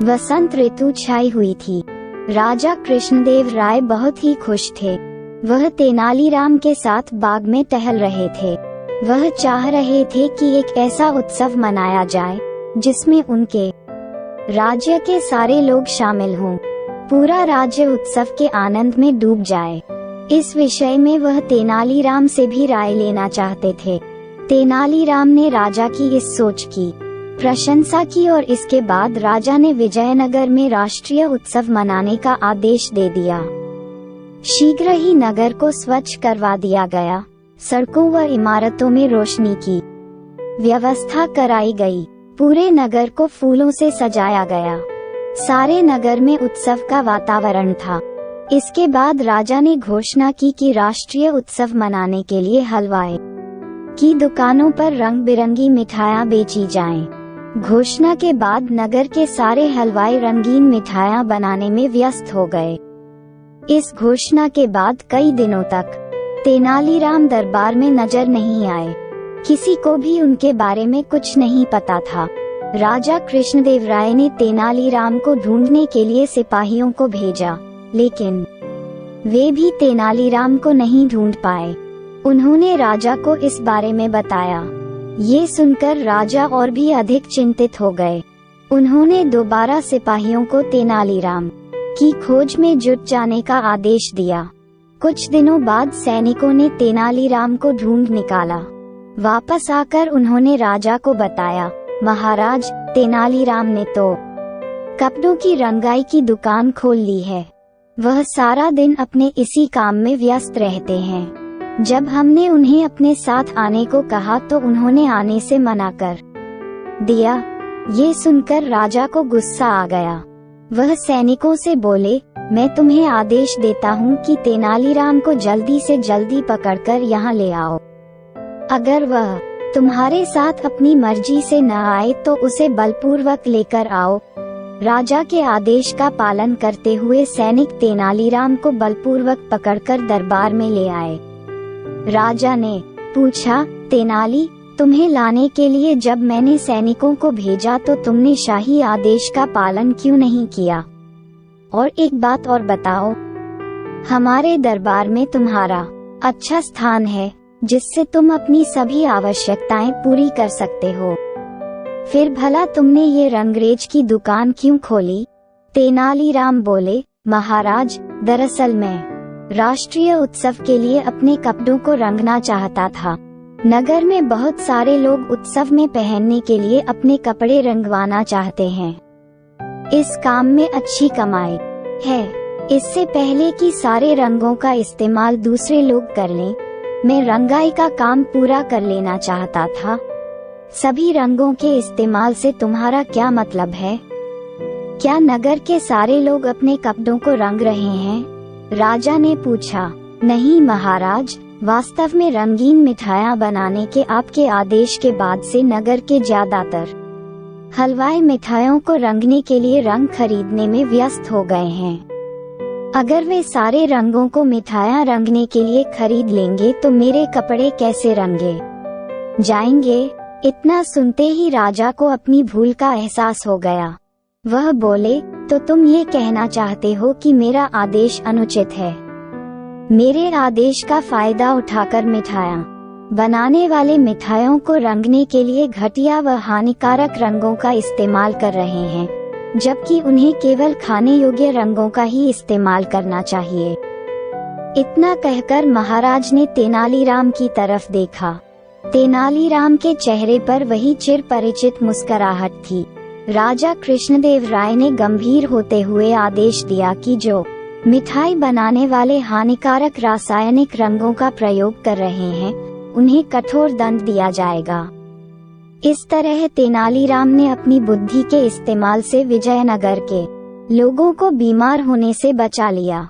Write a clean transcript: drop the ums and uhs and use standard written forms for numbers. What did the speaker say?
वसंत ऋतु छाई हुई थी। राजा कृष्णदेव राय बहुत ही खुश थे। वह तेनालीराम के साथ बाग में टहल रहे थे। वह चाह रहे थे कि एक ऐसा उत्सव मनाया जाए जिसमें उनके राज्य के सारे लोग शामिल हों। पूरा राज्य उत्सव के आनंद में डूब जाए। इस विषय में वह तेनालीराम से भी राय लेना चाहते थे। तेनालीराम ने राजा की इस सोच की प्रशंसा की और इसके बाद राजा ने विजयनगर में राष्ट्रीय उत्सव मनाने का आदेश दे दिया। शीघ्र ही नगर को स्वच्छ करवा दिया गया। सड़कों व इमारतों में रोशनी की व्यवस्था कराई गई। पूरे नगर को फूलों से सजाया गया। सारे नगर में उत्सव का वातावरण था। इसके बाद राजा ने घोषणा की कि राष्ट्रीय उत्सव मनाने के लिए हलवाई की दुकानों पर रंग बिरंगी मिठाइयाँ बेची जाएं। घोषणा के बाद नगर के सारे हलवाई रंगीन मिठाइयाँ बनाने में व्यस्त हो गए। इस घोषणा के बाद कई दिनों तक तेनालीराम दरबार में नजर नहीं आए। किसी को भी उनके बारे में कुछ नहीं पता था। राजा कृष्णदेव राय ने तेनालीराम को ढूंढने के लिए सिपाहियों को भेजा, लेकिन वे भी तेनालीराम को नहीं ढूंढ पाए। उन्होंने राजा को इस बारे में बताया। ये सुनकर राजा और भी अधिक चिंतित हो गए। उन्होंने दोबारा सिपाहियों को तेनालीराम की खोज में जुट जाने का आदेश दिया। कुछ दिनों बाद सैनिकों ने तेनालीराम को ढूंढ निकाला। वापस आकर उन्होंने राजा को बताया, महाराज, तेनालीराम ने तो कपड़ों की रंगाई की दुकान खोल ली है। वह सारा दिन अपने इसी काम में व्यस्त रहते हैं। जब हमने उन्हें अपने साथ आने को कहा तो उन्होंने आने से मना कर दिया। ये सुनकर राजा को गुस्सा आ गया। वह सैनिकों से बोले, मैं तुम्हें आदेश देता हूँ कि तेनालीराम को जल्दी से जल्दी पकड़कर यहाँ ले आओ। अगर वह तुम्हारे साथ अपनी मर्जी से न आए तो उसे बलपूर्वक लेकर आओ। राजा के आदेश का पालन करते हुए सैनिक तेनालीराम को बलपूर्वक पकड़कर दरबार में ले आए। राजा ने पूछा, तेनाली, तुम्हें लाने के लिए जब मैंने सैनिकों को भेजा तो तुमने शाही आदेश का पालन क्यों नहीं किया? और एक बात और बताओ, हमारे दरबार में तुम्हारा अच्छा स्थान है जिससे तुम अपनी सभी आवश्यकताएं पूरी कर सकते हो। फिर भला तुमने ये रंगरेज की दुकान क्यों खोली? तेनालीराम बोले, महाराज, दरअसल मैं राष्ट्रीय उत्सव के लिए अपने कपड़ों को रंगना चाहता था। नगर में बहुत सारे लोग उत्सव में पहनने के लिए अपने कपड़े रंगवाना चाहते हैं। इस काम में अच्छी कमाई है। इससे पहले कि सारे रंगों का इस्तेमाल दूसरे लोग कर लें, मैं रंगाई का काम पूरा कर लेना चाहता था। सभी रंगों के इस्तेमाल से तुम्हारा क्या मतलब है? क्या नगर के सारे लोग अपने कपड़ों को रंग रहे हैं? राजा ने पूछा। नहीं महाराज, वास्तव में रंगीन मिठाइयाँ बनाने के आपके आदेश के बाद से नगर के ज्यादातर हलवाई मिठाइयों को रंगने के लिए रंग खरीदने में व्यस्त हो गए हैं। अगर वे सारे रंगों को मिठाइयाँ रंगने के लिए खरीद लेंगे तो मेरे कपड़े कैसे रंगे जाएंगे? इतना सुनते ही राजा को अपनी भूल का एहसास हो गया। वह बोले, तो तुम ये कहना चाहते हो कि मेरा आदेश अनुचित है? मेरे आदेश का फायदा उठाकर मिठाइयाँ बनाने वाले मिठाइयों को रंगने के लिए घटिया व हानिकारक रंगों का इस्तेमाल कर रहे हैं, जबकि उन्हें केवल खाने योग्य रंगों का ही इस्तेमाल करना चाहिए। इतना कहकर महाराज ने तेनालीराम की तरफ देखा। तेनालीराम के चेहरे पर वही चिर परिचित मुस्कुराहट थी। राजा कृष्णदेव राय ने गंभीर होते हुए आदेश दिया कि जो मिठाई बनाने वाले हानिकारक रासायनिक रंगों का प्रयोग कर रहे हैं, उन्हें कठोर दंड दिया जाएगा। इस तरह तेनालीराम ने अपनी बुद्धि के इस्तेमाल से विजयनगर के लोगों को बीमार होने से बचा लिया।